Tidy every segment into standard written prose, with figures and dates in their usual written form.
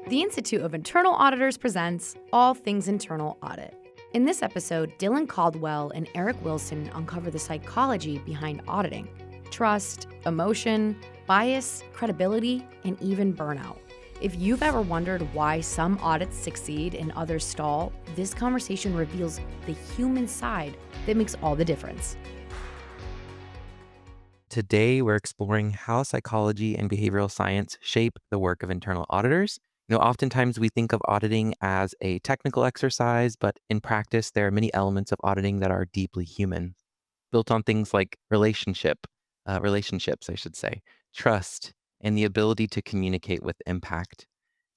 The Institute of Internal Auditors presents All Things Internal Audit. In this episode, Dillon Caldwell and Eric Wilson uncover the psychology behind auditing: trust, emotion, bias, credibility, and even burnout. If you've ever wondered why some audits succeed and others stall, this conversation reveals the human side that makes all the difference. Today, we're exploring how psychology and behavioral science shape the work of internal auditors. Oftentimes we think of auditing as a technical exercise, but in practice, there are many elements of auditing that are deeply human, built on things like relationships, I should say, trust, and the ability to communicate with impact.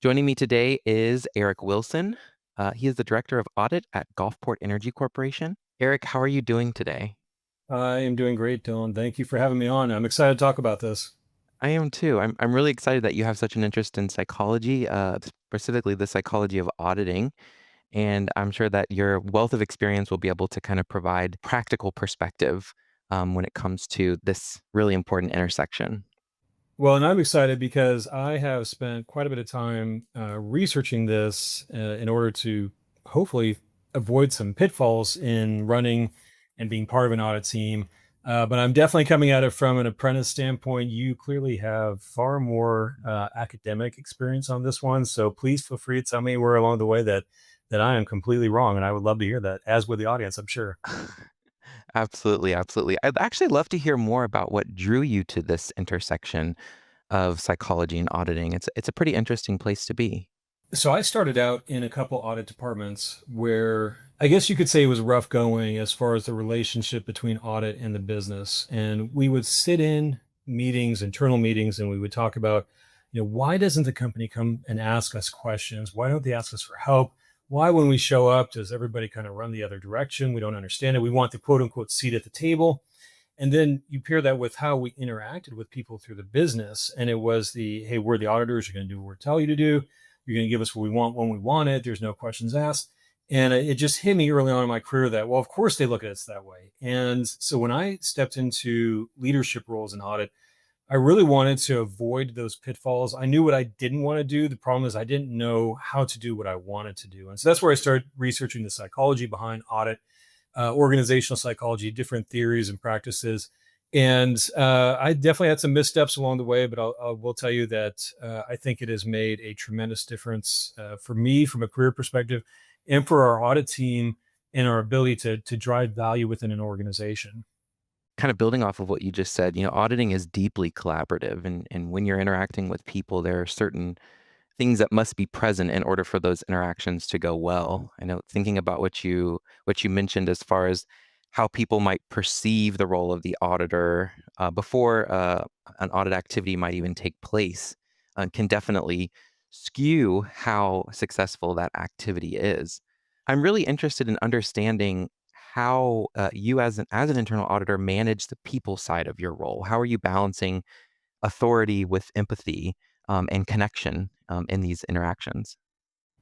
Joining me today is Eric Wilson. He is the director of audit at Gulfport Energy Corporation. Eric, how are you doing today? I am doing great, Dillon. Thank you for having me on. I'm excited to talk about this. I am too. I'm really excited that you have such an interest in psychology, specifically the psychology of auditing. And I'm sure that your wealth of experience will be able to kind of provide practical perspective when it comes to this really important intersection. Well, and I'm excited because I have spent quite a bit of time researching this in order to hopefully avoid some pitfalls in running and being part of an audit team. But I'm definitely coming at it from an apprentice standpoint. You clearly have far more academic experience on this one, so please feel free to tell me where along the way that I am completely wrong, and I would love to hear that, as would the audience, I'm sure. Absolutely, absolutely. I'd actually love to hear more about what drew you to this intersection of psychology and auditing. It's a pretty interesting place to be. So I started out in a couple audit departments where I guess you could say it was rough going as far as the relationship between audit and the business. And we would sit in meetings, internal meetings, and we would talk about, why doesn't the company come and ask us questions? Why don't they ask us for help? Why, when we show up, does everybody kind of run the other direction? We don't understand it. We want the quote unquote seat at the table. And then you pair that with how we interacted with people through the business. And it was hey, we're the auditors. You're going to do what we tell you to do. You're going to give us what we want when we want it. There's no questions asked. And it just hit me early on in my career that, well, of course they look at us that way. And so when I stepped into leadership roles in audit, I really wanted to avoid those pitfalls. I knew what I didn't want to do. The problem is I didn't know how to do what I wanted to do. And so that's where I started researching the psychology behind audit, organizational psychology, different theories and practices. And I definitely had some missteps along the way, but I will tell you that I think it has made a tremendous difference for me from a career perspective and for our audit team and our ability to drive value within an organization. Kind of building off of what you just said, auditing is deeply collaborative. And when you're interacting with people, there are certain things that must be present in order for those interactions to go well. I know thinking about what you mentioned as far as how people might perceive the role of the auditor before an audit activity might even take place can definitely skew how successful that activity is. I'm really interested in understanding how you as an internal auditor manage the people side of your role. How are you balancing authority with empathy and connection in these interactions?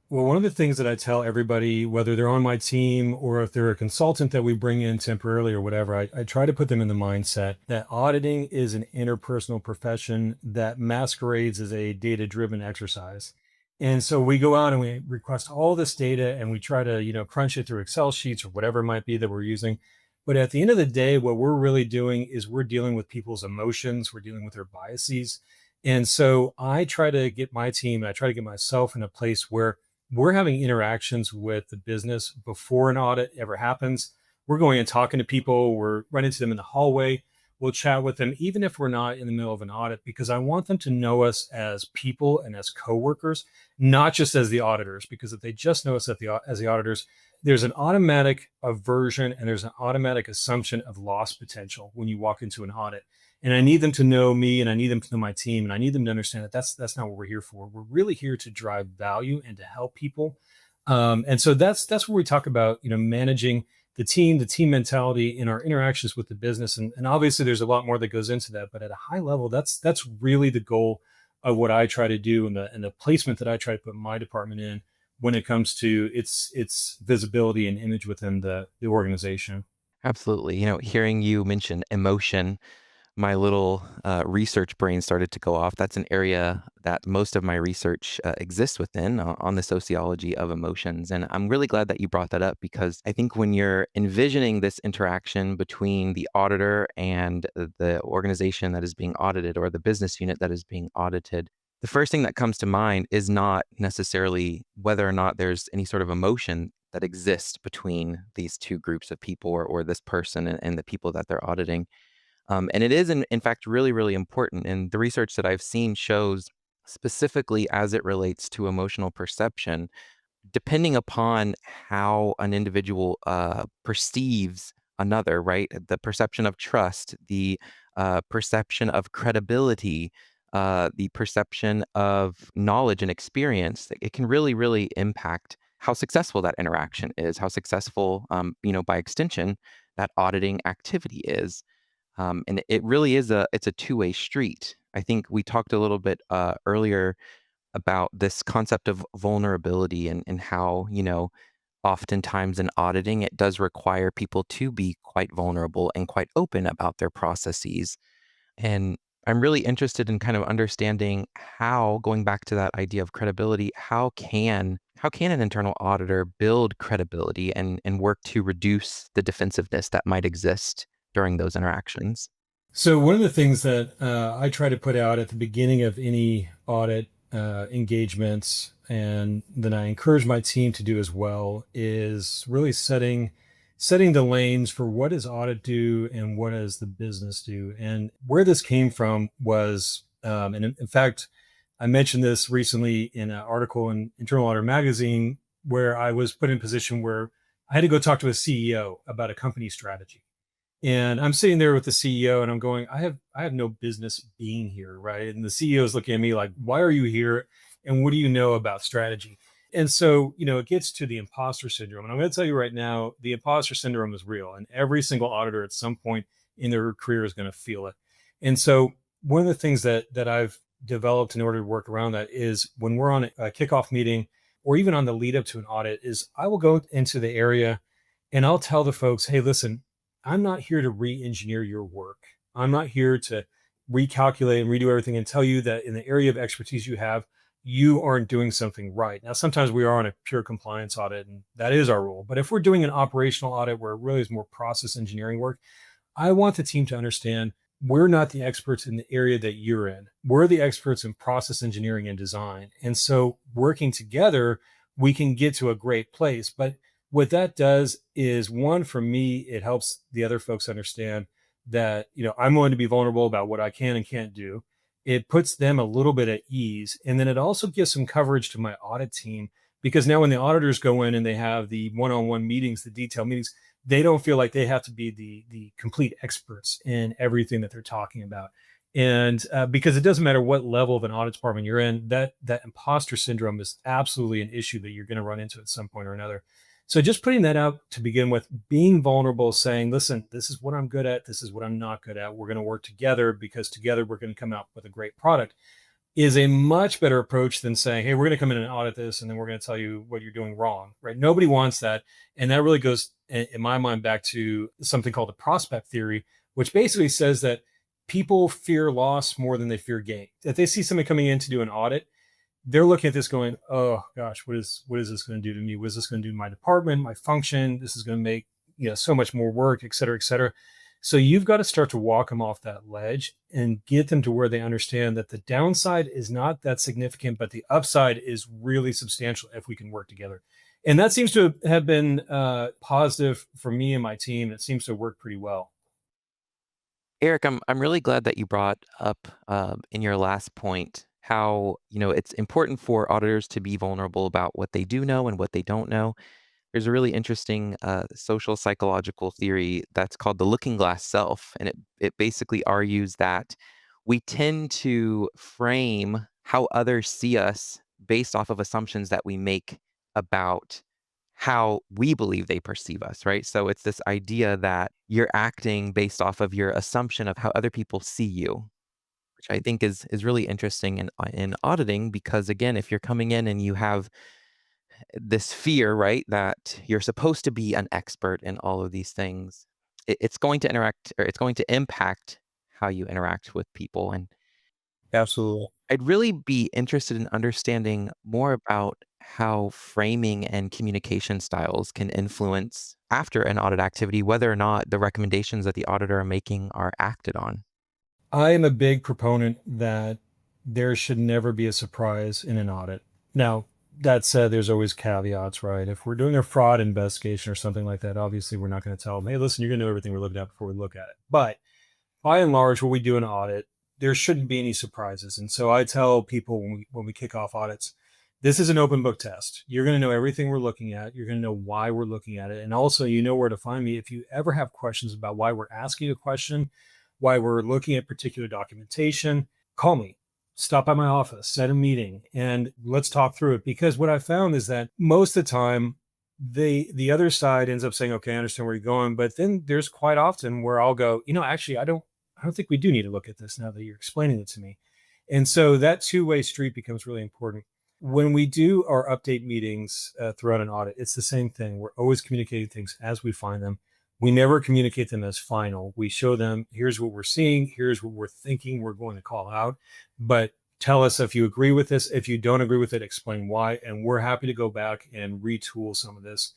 Well, one of the things that I tell everybody, whether they're on my team or if they're a consultant that we bring in temporarily or whatever, I try to put them in the mindset that auditing is an interpersonal profession that masquerades as a data driven exercise. And so we go out and we request all this data and we try to, crunch it through Excel sheets or whatever it might be that we're using. But at the end of the day, what we're really doing is we're dealing with people's emotions, we're dealing with their biases. And so I try to get my team and I try to get myself in a place where we're having interactions with the business before an audit ever happens. We're going and talking to people, we're running into them in the hallway. We'll chat with them, even if we're not in the middle of an audit, because I want them to know us as people and as coworkers, not just as the auditors. Because if they just know us as the auditors, there's an automatic aversion and there's an automatic assumption of loss potential when you walk into an audit. And I need them to know me and I need them to know my team and I need them to understand that that's not what we're here for. We're really here to drive value and to help people. And so that's where we talk about, managing the team mentality in our interactions with the business. And obviously there's a lot more that goes into that, but at a high level, that's really the goal of what I try to do and the placement that I try to put my department in when it comes to its visibility and image within the organization. Absolutely. Hearing you mention emotion my little research brain started to go off. That's an area that most of my research exists within on the sociology of emotions. And I'm really glad that you brought that up, because I think when you're envisioning this interaction between the auditor and the organization that is being audited, or the business unit that is being audited, the first thing that comes to mind is not necessarily whether or not there's any sort of emotion that exists between these two groups of people, or this person and the people that they're auditing. And it is, in fact, really, really important. And the research that I've seen shows, specifically as it relates to emotional perception, depending upon how an individual perceives another, right? The perception of trust, the perception of credibility, the perception of knowledge and experience, it can really, really impact how successful that interaction is, how successful, by extension, that auditing activity is. And it really is it's a two-way street. I think we talked a little bit earlier about this concept of vulnerability, and how, oftentimes in auditing, it does require people to be quite vulnerable and quite open about their processes. And I'm really interested in kind of understanding how, going back to that idea of credibility, how can an internal auditor build credibility and work to reduce the defensiveness that might exist during those interactions? So one of the things that I try to put out at the beginning of any audit engagements, and then I encourage my team to do as well, is really setting the lanes for what does audit do and what does the business do. And where this came from was, and in fact, I mentioned this recently in an article in Internal Auditor magazine, where I was put in a position where I had to go talk to a CEO about a company strategy. And I'm sitting there with the CEO and I'm going, I have no business being here, right? And the CEO is looking at me like, why are you here? And what do you know about strategy? And so, it gets to the imposter syndrome. And I'm going to tell you right now, the imposter syndrome is real. And every single auditor at some point in their career is going to feel it. And so one of the things that I've developed in order to work around that is, when we're on a kickoff meeting, or even on the lead up to an audit, is I will go into the area and I'll tell the folks, hey, listen, I'm not here to re-engineer your work. I'm not here to recalculate and redo everything and tell you that in the area of expertise you have, you aren't doing something right. Now, sometimes we are on a pure compliance audit, and that is our role. But if we're doing an operational audit where it really is more process engineering work, I want the team to understand we're not the experts in the area that you're in. We're the experts in process engineering and design. And so working together, we can get to a great place. But what that does is, one, for me, it helps the other folks understand that, I'm willing to be vulnerable about what I can and can't do. It puts them a little bit at ease. And then it also gives some coverage to my audit team, because now when the auditors go in and they have the one-on-one meetings, the detailed meetings, they don't feel like they have to be the complete experts in everything that they're talking about. And because it doesn't matter what level of an audit department you're in, that imposter syndrome is absolutely an issue that you're going to run into at some point or another. So just putting that out to begin with, being vulnerable, saying, listen, this is what I'm good at. This is what I'm not good at. We're going to work together, because together we're going to come out with a great product, is a much better approach than saying, hey, we're going to come in and audit this, and then we're going to tell you what you're doing wrong, right? Nobody wants that. And that really goes, in my mind, back to something called the prospect theory, which basically says that people fear loss more than they fear gain. If they see somebody coming in to do an audit, they're looking at this going, oh gosh, what is this going to do to me? What is this going to do to my department, my function? This is going to make, so much more work, et cetera, et cetera. So you've got to start to walk them off that ledge and get them to where they understand that the downside is not that significant, but the upside is really substantial if we can work together. And that seems to have been positive for me and my team. It seems to work pretty well. Eric, I'm really glad that you brought up in your last point how, it's important for auditors to be vulnerable about what they do know and what they don't know. There's a really interesting social psychological theory that's called the looking glass self, and it basically argues that we tend to frame how others see us based off of assumptions that we make about how we believe they perceive us, right? So it's this idea that you're acting based off of your assumption of how other people see you, which I think is really interesting in auditing, because again, if you're coming in and you have this fear, right, that you're supposed to be an expert in all of these things, it's going to interact, or it's going to impact how you interact with people. And Absolutely. I'd really be interested in understanding more about how framing and communication styles can influence after an audit activity, whether or not the recommendations that the auditor are making are acted on. I am a big proponent that there should never be a surprise in an audit. Now, that said, there's always caveats, right? If we're doing a fraud investigation or something like that, obviously we're not going to tell them, hey, listen, you're going to know everything we're looking at before we look at it. But by and large, when we do an audit, there shouldn't be any surprises. And so I tell people when we kick off audits, this is an open book test. You're going to know everything we're looking at. You're going to know why we're looking at it. And also, you know where to find me. If you ever have questions about why we're asking a question, why we're looking at particular documentation, call me. Stop by my office, set a meeting, and let's talk through it. Because what I found is that most of the time, the other side ends up saying, okay, I understand where you're going. But then there's quite often where I'll go, actually, I don't think we do need to look at this now that you're explaining it to me. And so that two-way street becomes really important. When we do our update meetings throughout an audit, it's the same thing. We're always communicating things as we find them. We never communicate them as final. We show them, here's what we're seeing, here's what we're thinking we're going to call out. But tell us if you agree with this. If you don't agree with it, explain why. And we're happy to go back and retool some of this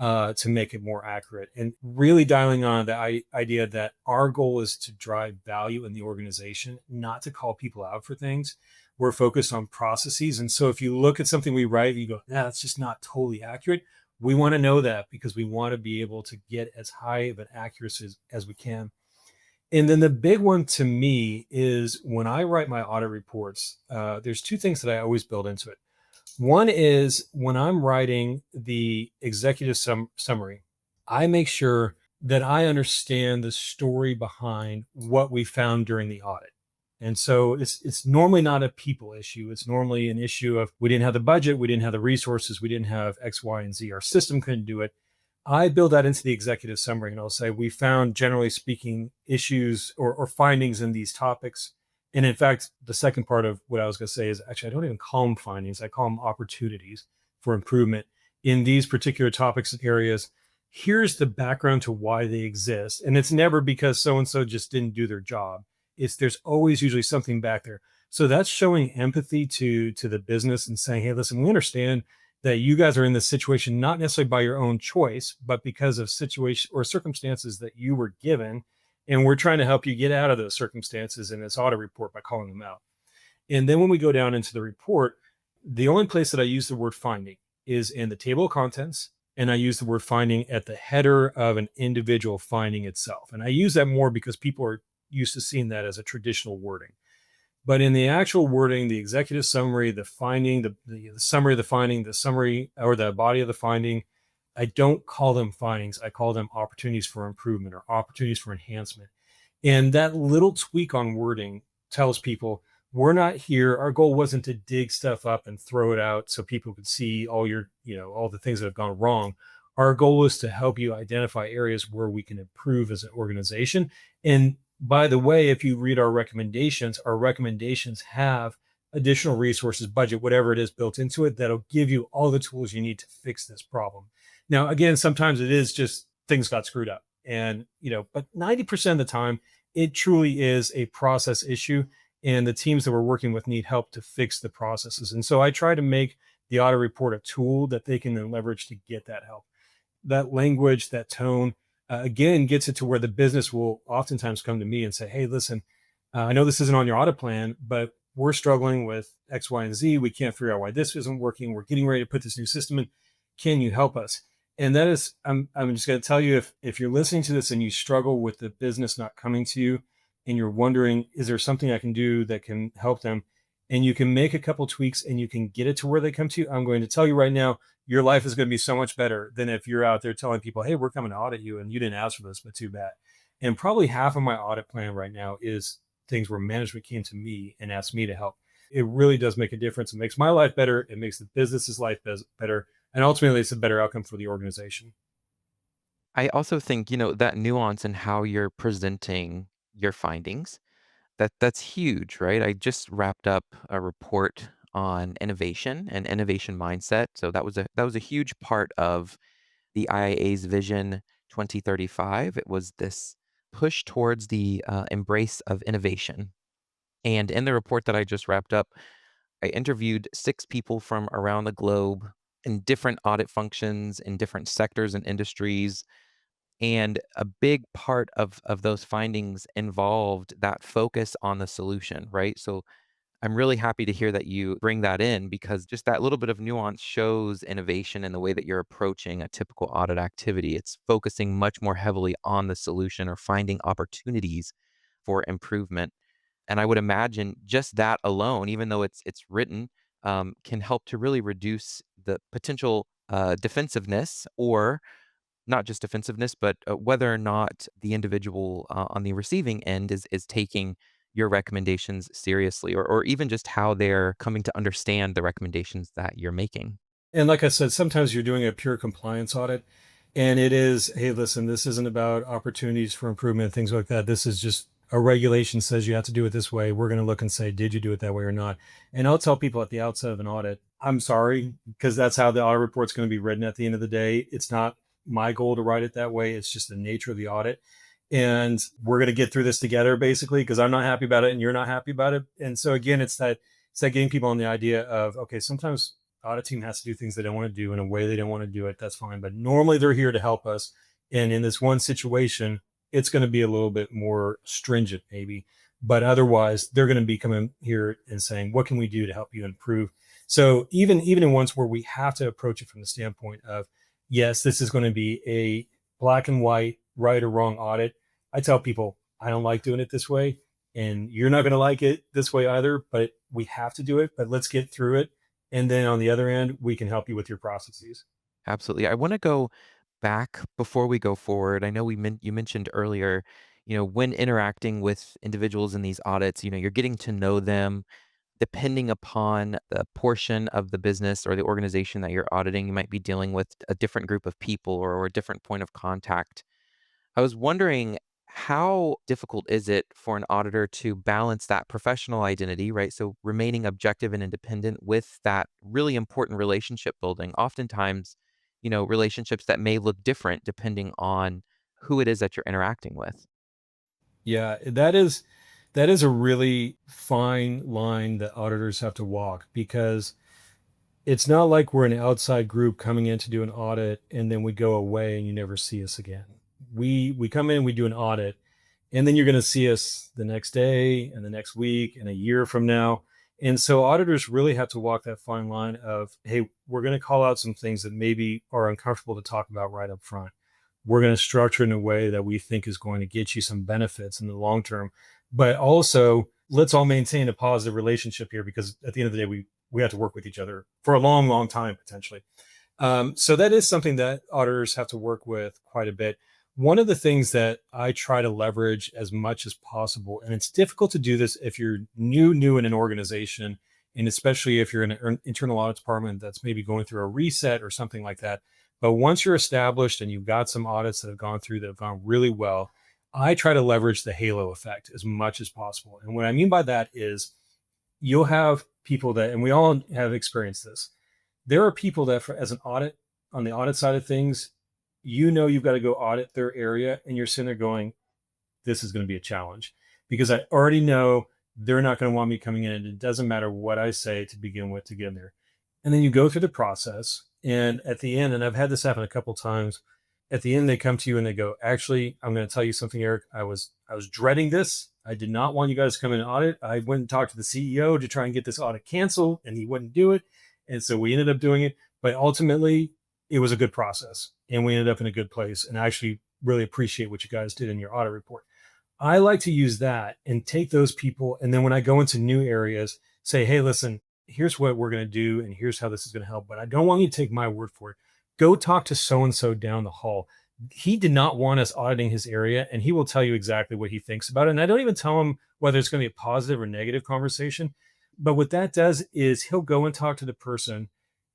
to make it more accurate, and really dialing on the idea that our goal is to drive value in the organization, not to call people out for things. We're focused on processes. And so if you look at something we write, you go, that's just not totally accurate. We want to know that because we want to be able to get as high of an accuracy as we can. And then the big one to me is when I write my audit reports, there's two things that I always build into it. One is when I'm writing the executive summary, I make sure that I understand the story behind what we found during the audit. And so it's normally not a people issue. It's normally an issue of we didn't have the budget, we didn't have the resources, we didn't have X, Y, and Z. Our system couldn't do it. I build that into the executive summary, and I'll say we found, generally speaking, issues or findings in these topics. And in fact, the second part of what I was going to say is actually, I don't even call them findings. I call them opportunities for improvement in these particular topics and areas. Here's the background to why they exist. And it's never because so-and-so just didn't do their job. There's always usually something back there. So that's showing empathy to the business and saying, hey, listen, we understand that you guys are in this situation, not necessarily by your own choice, but because of situation or circumstances that you were given. And we're trying to help you get out of those circumstances in this audit report by calling them out. And then when we go down into the report, the only place that I use the word finding is in the table of contents. And I use the word finding at the header of an individual finding itself. And I use that more because people are used to seeing that as a traditional wording. But in the actual wording, the executive summary, the finding, the summary of the finding, the summary or the body of the finding, I don't call them findings. I call them opportunities for improvement or opportunities for enhancement. And that little tweak on wording tells people we're not here. Our goal wasn't to dig stuff up and throw it out so people could see all all the things that have gone wrong. Our goal is to help you identify areas where we can improve as an organization. And by the way, if you read our recommendations have additional resources, budget, whatever it is built into it, that'll give you all the tools you need to fix this problem. Now, again, sometimes it is just things got screwed up but 90% of the time, it truly is a process issue. And the teams that we're working with need help to fix the processes. And so I try to make the audit report a tool that they can then leverage to get that help. That language, that tone, again, gets it to where the business will oftentimes come to me and say, hey, listen, I know this isn't on your audit plan, but we're struggling with X, Y, and Z. We can't figure out why this isn't working. We're getting ready to put this new system in. Can you help us? And that is, I'm just going to tell you, if you're listening to this and you struggle with the business not coming to you and you're wondering, is there something I can do that can help them? And you can make a couple tweaks and you can get it to where they come to you. I'm going to tell you right now, your life is going to be so much better than if you're out there telling people, hey, we're coming to audit you and you didn't ask for this, but too bad. And probably half of my audit plan right now is things where management came to me and asked me to help. It really does make a difference. It makes my life better. It makes the business's life better. And ultimately, it's a better outcome for the organization. I also think, that nuance in how you're presenting your findings, that's huge, right? I just wrapped up a report on innovation and innovation mindset. So that was a huge part of the IIA's Vision 2035. It was this push towards the embrace of innovation. And in the report that I just wrapped up, I interviewed 6 people from around the globe in different audit functions, in different sectors and industries. And a big part of those findings involved that focus on the solution, right? So I'm really happy to hear that you bring that in, because just that little bit of nuance shows innovation in the way that you're approaching a typical audit activity. It's focusing much more heavily on the solution or finding opportunities for improvement. And I would imagine just that alone, even though it's written, can help to really reduce the potential defensiveness, or not just defensiveness, but whether or not the individual on the receiving end is taking your recommendations seriously, or even just how they're coming to understand the recommendations that you're making. And like I said, sometimes you're doing a pure compliance audit and it is, hey, listen, this isn't about opportunities for improvement, things like that. This is just a regulation says you have to do it this way. We're going to look and say, did you do it that way or not? And I'll tell people at the outset of an audit, I'm sorry, because that's how the audit report's going to be written at the end of the day. It's not my goal to write it that way. It's just the nature of the audit. And we're going to get through this together, basically, because I'm not happy about it and you're not happy about it. And so again, it's that getting people on the idea of, okay, sometimes audit team has to do things they don't want to do in a way they don't want to do it. That's fine. But normally they're here to help us. And in this one situation, it's going to be a little bit more stringent, maybe. But otherwise, they're going to be coming here and saying, what can we do to help you improve? So even in ones where we have to approach it from the standpoint of, yes, this is going to be a black and white, right or wrong audit. I tell people, I don't like doing it this way. And you're not going to like it this way either, but we have to do it. But let's get through it. And then on the other end, we can help you with your processes. Absolutely. I want to go back before we go forward. I know you mentioned earlier, when interacting with individuals in these audits, you're getting to know them. Depending upon the portion of the business or the organization that you're auditing, you might be dealing with a different group of people, or a different point of contact. I was wondering, how difficult is it for an auditor to balance that professional identity, right? So remaining objective and independent with that really important relationship building. Oftentimes, relationships that may look different depending on who it is that you're interacting with. Yeah, that is a really fine line that auditors have to walk, because it's not like we're an outside group coming in to do an audit and then we go away and you never see us again. We come in, we do an audit, and then you're going to see us the next day and the next week and a year from now. And so auditors really have to walk that fine line of, hey, we're going to call out some things that maybe are uncomfortable to talk about right up front. We're going to structure in a way that we think is going to get you some benefits in the long term. But also, let's all maintain a positive relationship here, because at the end of the day, we have to work with each other for a long, long time, potentially. So that is something that auditors have to work with quite a bit. One of the things that I try to leverage as much as possible, and it's difficult to do this if you're new in an organization, and especially if you're in an internal audit department that's maybe going through a reset or something like that. But once you're established and you've got some audits that have gone through that have gone really well, I try to leverage the halo effect as much as possible. And what I mean by that is, you'll have people that, and we all have experienced this, there are people that, as an audit, on the audit side of things, you've got to go audit their area, and you're sitting there going, this is going to be a challenge, because I already know they're not going to want me coming in, and it doesn't matter what I say to begin with to get in there. And then you go through the process, and at the end, and I've had this happen a couple times, at the end they come to you and they go, actually, I'm going to tell you something, Eric. I was dreading this. I did not want you guys to come in and audit. I went and talked to the CEO to try and get this audit canceled, and he wouldn't do it. And so we ended up doing it. But ultimately, it was a good process, and we ended up in a good place. And I actually really appreciate what you guys did in your audit report. I like to use that and take those people. And then when I go into new areas, say, hey, listen, here's what we're going to do, and here's how this is going to help. But I don't want you to take my word for it. Go talk to so-and-so down the hall. He did not want us auditing his area, and he will tell you exactly what he thinks about it. And I don't even tell him whether it's going to be a positive or negative conversation. But what that does is he'll go and talk to the person,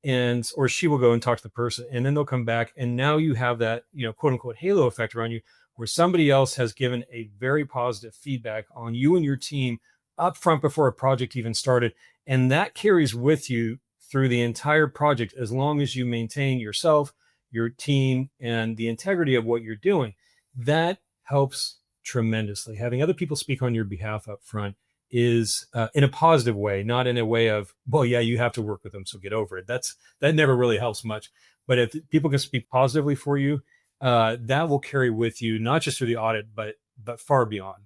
or she will go and talk to the person, and then they'll come back. And now you have that, quote unquote, halo effect around you, where somebody else has given a very positive feedback on you and your team up front before a project even started. And that carries with you through the entire project, as long as you maintain yourself, your team, and the integrity of what you're doing. That helps tremendously. Having other people speak on your behalf up front is in a positive way, not in a way of, well, yeah, you have to work with them, so get over it. That never really helps much. But if people can speak positively for you, that will carry with you, not just through the audit, but far beyond.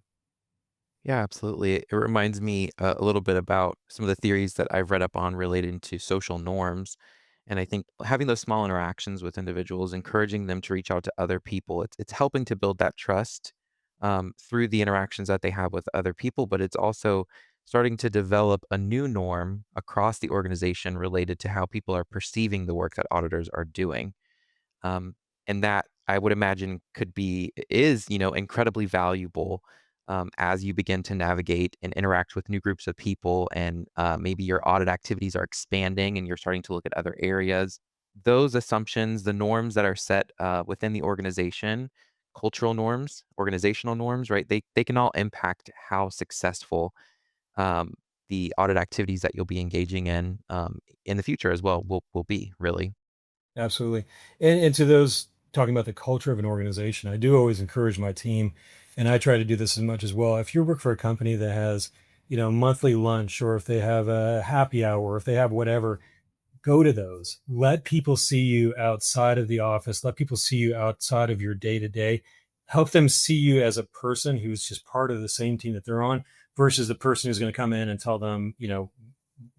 Yeah, absolutely. It reminds me a little bit about some of the theories that I've read up on relating to social norms. And I think having those small interactions with individuals, encouraging them to reach out to other people, it's helping to build that trust through the interactions that they have with other people, but it's also starting to develop a new norm across the organization related to how people are perceiving the work that auditors are doing. Um, and that I would imagine is, incredibly valuable as you begin to navigate and interact with new groups of people, and maybe your audit activities are expanding and you're starting to look at other areas. Those assumptions, the norms that are set within the organization, cultural norms, organizational norms, right? They can all impact how successful um, the audit activities that you'll be engaging in the future as well will be really. Absolutely. And to those talking about the culture of an organization, I do always encourage my team, and I try to do this as much as well. If you work for a company that has, monthly lunch, or if they have a happy hour, or if they have whatever, go to those. Let people see you outside of the office. Let people see you outside of your day to day. Help them see you as a person who's just part of the same team that they're on versus the person who's going to come in and tell them,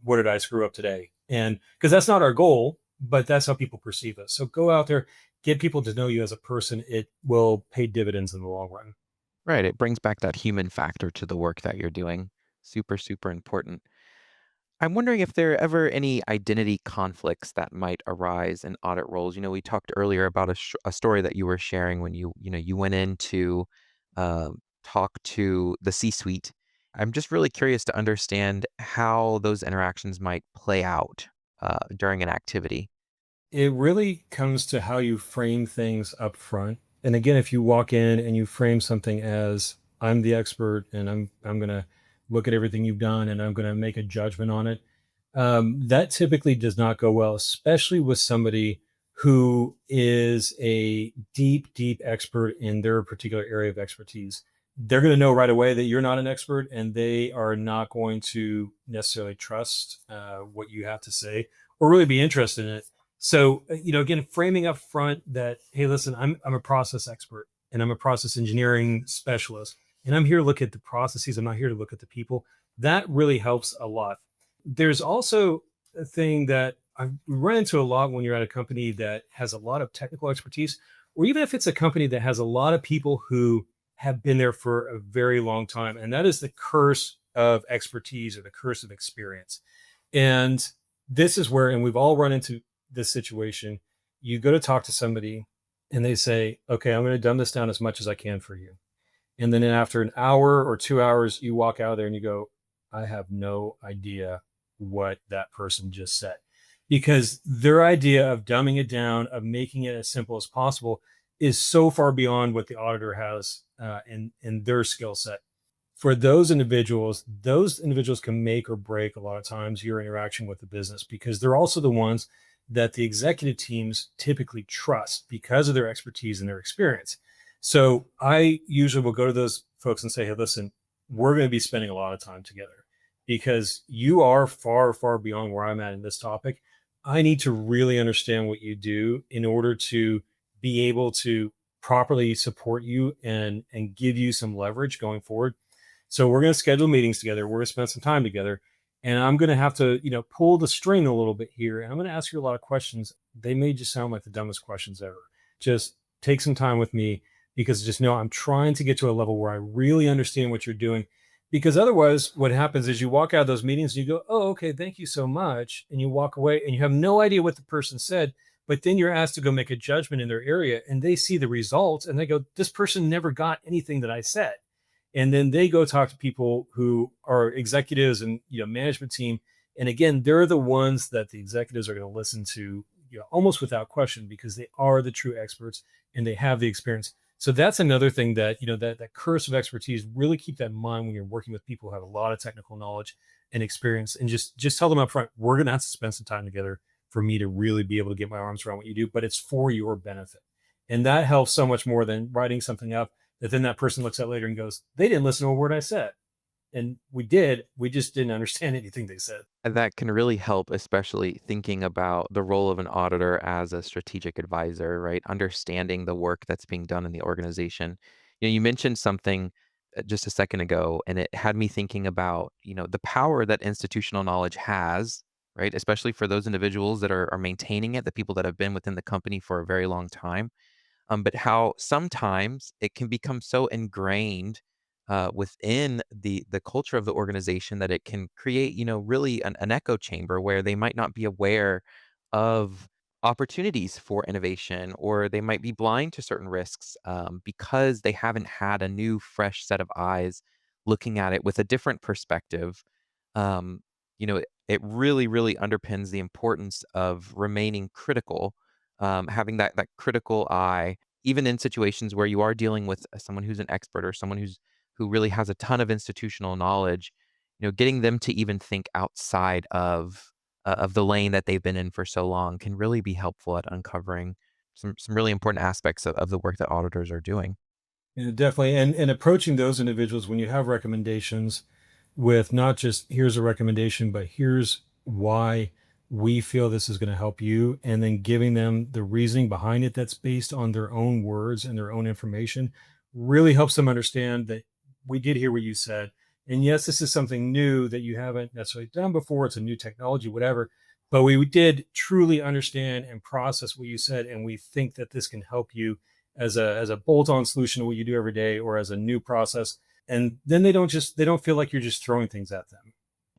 what did I screw up today? And because that's not our goal, but that's how people perceive us. So go out there, get people to know you as a person. It will pay dividends in the long run. Right, it brings back that human factor to the work that you're doing. Super, super important. I'm wondering if there are ever any identity conflicts that might arise in audit roles. We talked earlier about a story that you were sharing when you went in to talk to the C-suite. I'm just really curious to understand how those interactions might play out during an activity. It really comes to how you frame things up front. And again, if you walk in and you frame something as I'm the expert and I'm going to look at everything you've done and I'm going to make a judgment on it, that typically does not go well, especially with somebody who is a deep, deep expert in their particular area of expertise. They're going to know right away that you're not an expert, and they are not going to necessarily trust what you have to say or really be interested in it. So, again, framing up front that, hey, listen, I'm a process expert and I'm a process engineering specialist, and I'm here to look at the processes. I'm not here to look at the people. That really helps a lot. There's also a thing that I run into a lot when you're at a company that has a lot of technical expertise, or even if it's a company that has a lot of people who have been there for a very long time. And that is the curse of expertise or the curse of experience. And this is where, and we've all run into this situation. You go to talk to somebody and they say, okay, I'm going to dumb this down as much as I can for you. And then after an hour or 2 hours, you walk out of there and you go, I have no idea what that person just said. Because their idea of dumbing it down, of making it as simple as possible, is so far beyond what the auditor has in their skill set. For those individuals can make or break a lot of times your interaction with the business, because they're also the ones that the executive teams typically trust because of their expertise and their experience. So I usually will go to those folks and say, hey, listen, we're going to be spending a lot of time together because you are far, far beyond where I'm at in this topic. I need to really understand what you do in order to be able to properly support you and give you some leverage going forward. So we're going to schedule meetings together. We're going to spend some time together. And I'm going to have to, pull the string a little bit here. And I'm going to ask you a lot of questions. They may just sound like the dumbest questions ever. Just take some time with me, because just know I'm trying to get to a level where I really understand what you're doing. Because otherwise, what happens is you walk out of those meetings and you go, oh, okay, thank you so much. And you walk away and you have no idea what the person said. But then you're asked to go make a judgment in their area and they see the results and they go, this person never got anything that I said. And then they go talk to people who are executives and management team. And again, they're the ones that the executives are going to listen to almost without question, because they are the true experts and they have the experience. So that's another thing that, that curse of expertise, really keep that in mind when you're working with people who have a lot of technical knowledge and experience, and just tell them up front, we're going to have to spend some time together for me to really be able to get my arms around what you do, but it's for your benefit. And that helps so much more than writing something up that then that person looks at later and goes, they didn't listen to a word I said. And we did, we just didn't understand anything they said. And that can really help, especially thinking about the role of an auditor as a strategic advisor, right? Understanding the work that's being done in the organization. You mentioned something just a second ago, and it had me thinking about, the power that institutional knowledge has, right? Especially for those individuals that are maintaining it, the people that have been within the company for a very long time. But how sometimes it can become so ingrained within the culture of the organization that it can create, really an echo chamber where they might not be aware of opportunities for innovation, or they might be blind to certain risks because they haven't had a new, fresh set of eyes looking at it with a different perspective. Um, it really, really underpins the importance of remaining critical, having that critical eye, even in situations where you are dealing with someone who's an expert or someone who really has a ton of institutional knowledge. Getting them to even think outside of the lane that they've been in for so long can really be helpful at uncovering some really important aspects of the work that auditors are doing. Yeah, definitely. And approaching those individuals when you have recommendations with not just here's a recommendation, but here's why we feel this is going to help you, and then giving them the reasoning behind it that's based on their own words and their own information really helps them understand that we did hear what you said. And yes, this is something new that you haven't necessarily done before. It's a new technology, whatever. But we did truly understand and process what you said, and we think that this can help you as a bolt-on solution to what you do every day, or as a new process. And then they don't feel like you're just throwing things at them.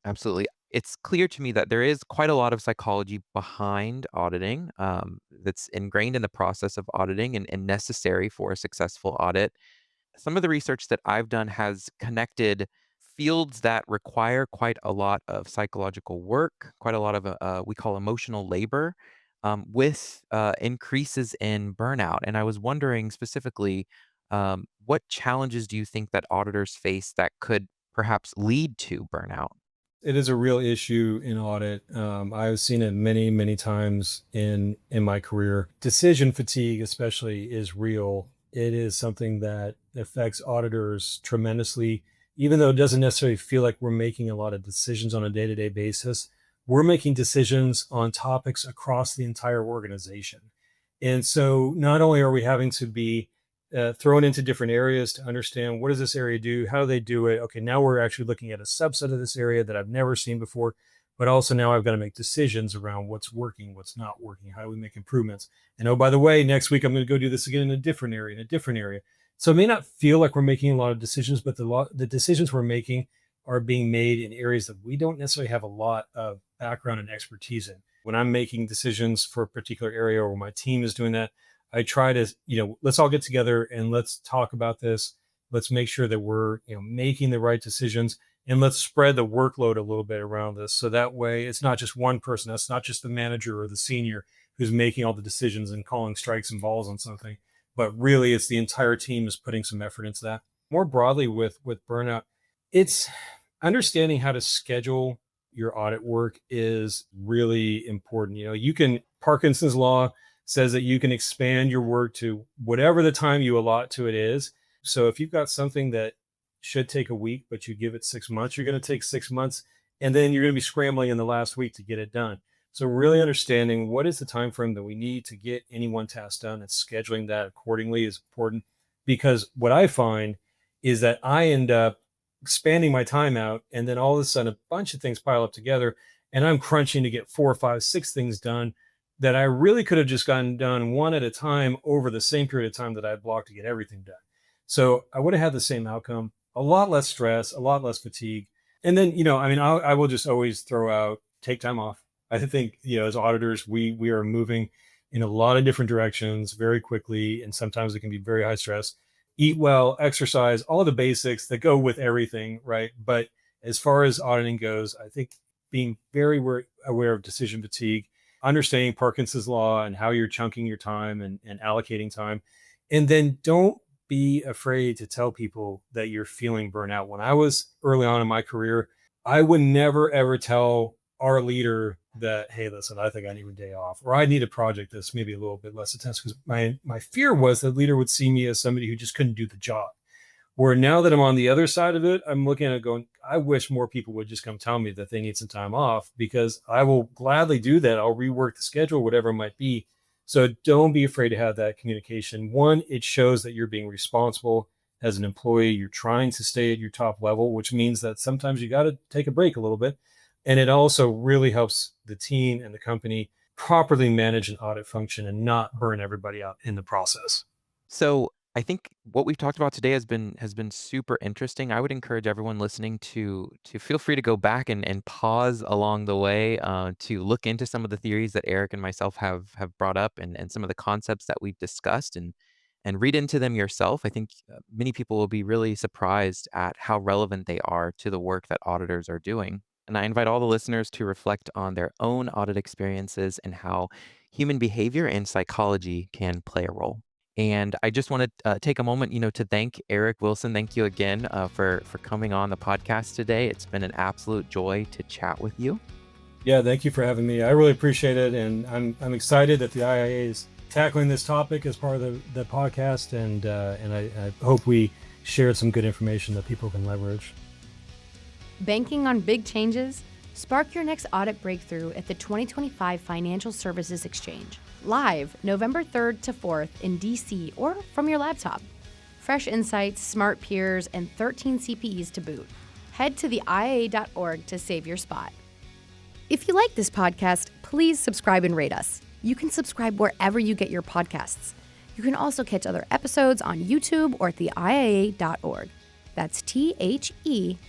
Absolutely. It's clear to me that there is quite a lot of psychology behind auditing, that's ingrained in the process of auditing and necessary for a successful audit. Some of the research that I've done has connected fields that require quite a lot of psychological work, quite a lot of we call emotional labor, with increases in burnout. And I was wondering specifically, what challenges do you think that auditors face that could perhaps lead to burnout? It is a real issue in audit. I've seen it many, many times in my career. Decision fatigue, especially, is real. It is something that affects auditors tremendously, even though it doesn't necessarily feel like we're making a lot of decisions on a day-to-day basis. We're making decisions on topics across the entire organization. And so not only are we having to be thrown into different areas to understand what does this area do, how do they do it. Okay, now we're actually looking at a subset of this area that I've never seen before, but also now I've got to make decisions around what's working, what's not working, how do we make improvements. And oh, by the way, next week I'm going to go do this again in a different area, in a different area. So it may not feel like we're making a lot of decisions, but the decisions we're making are being made in areas that we don't necessarily have a lot of background and expertise in. When I'm making decisions for a particular area, or my team is doing that, I try to, let's all get together and let's talk about this. Let's make sure that we're, making the right decisions, and let's spread the workload a little bit around this. So that way it's not just one person. That's not just the manager or the senior who's making all the decisions and calling strikes and balls on something, but really it's the entire team is putting some effort into that. More broadly with burnout, it's understanding how to schedule your audit work is really important. You can, Parkinson's law says that you can expand your work to whatever the time you allot to it is. So if you've got something that should take a week, but you give it 6 months, you're going to take 6 months, and then you're going to be scrambling in the last week to get it done. So really understanding what is the time frame that we need to get any one task done, and scheduling that accordingly is important. Because what I find is that I end up expanding my time out, and then all of a sudden a bunch of things pile up together, and I'm crunching to get 4, 5, 6 things done that I really could have just gotten done one at a time over the same period of time that I had blocked to get everything done. So I would have had the same outcome, a lot less stress, a lot less fatigue. And then, I will just always throw out, take time off. I think, as auditors, we are moving in a lot of different directions very quickly, and sometimes it can be very high stress. Eat well, exercise, all the basics that go with everything, right? But as far as auditing goes, I think being very aware of decision fatigue, understanding Parkinson's law and how you're chunking your time and allocating time. And then don't be afraid to tell people that you're feeling burnout. When I was early on in my career, I would never, ever tell our leader that, hey, listen, I think I need a day off, or I need a project that's maybe a little bit less intense, because my fear was that leader would see me as somebody who just couldn't do the job. Where now that I'm on the other side of it, I'm looking at it going, I wish more people would just come tell me that they need some time off, because I will gladly do that. I'll rework the schedule, whatever it might be. So don't be afraid to have that communication. One, it shows that you're being responsible as an employee. You're trying to stay at your top level, which means that sometimes you got to take a break a little bit. And it also really helps the team and the company properly manage an audit function and not burn everybody out in the process. So I think what we've talked about today has been super interesting. I would encourage everyone listening to feel free to go back and pause along the way, to look into some of the theories that Eric and myself have brought up, and some of the concepts that we've discussed, and read into them yourself. I think many people will be really surprised at how relevant they are to the work that auditors are doing. And I invite all the listeners to reflect on their own audit experiences and how human behavior and psychology can play a role. And I just want to take a moment, to thank Eric Wilson. Thank you again for coming on the podcast today. It's been an absolute joy to chat with you. Yeah, thank you for having me. I really appreciate it, and I'm excited that the IIA is tackling this topic as part of the podcast, and I hope we shared some good information that people can leverage. Banking on big changes? Spark your next audit breakthrough at the 2025 Financial Services Exchange, live November 3rd to 4th in DC or from your laptop. Fresh insights, smart peers, and 13 CPEs to boot. Head to theia.org to save your spot. If you like this podcast, please subscribe and rate us. You can subscribe wherever you get your podcasts. You can also catch other episodes on YouTube or at theia.org. That's THEIIA.org.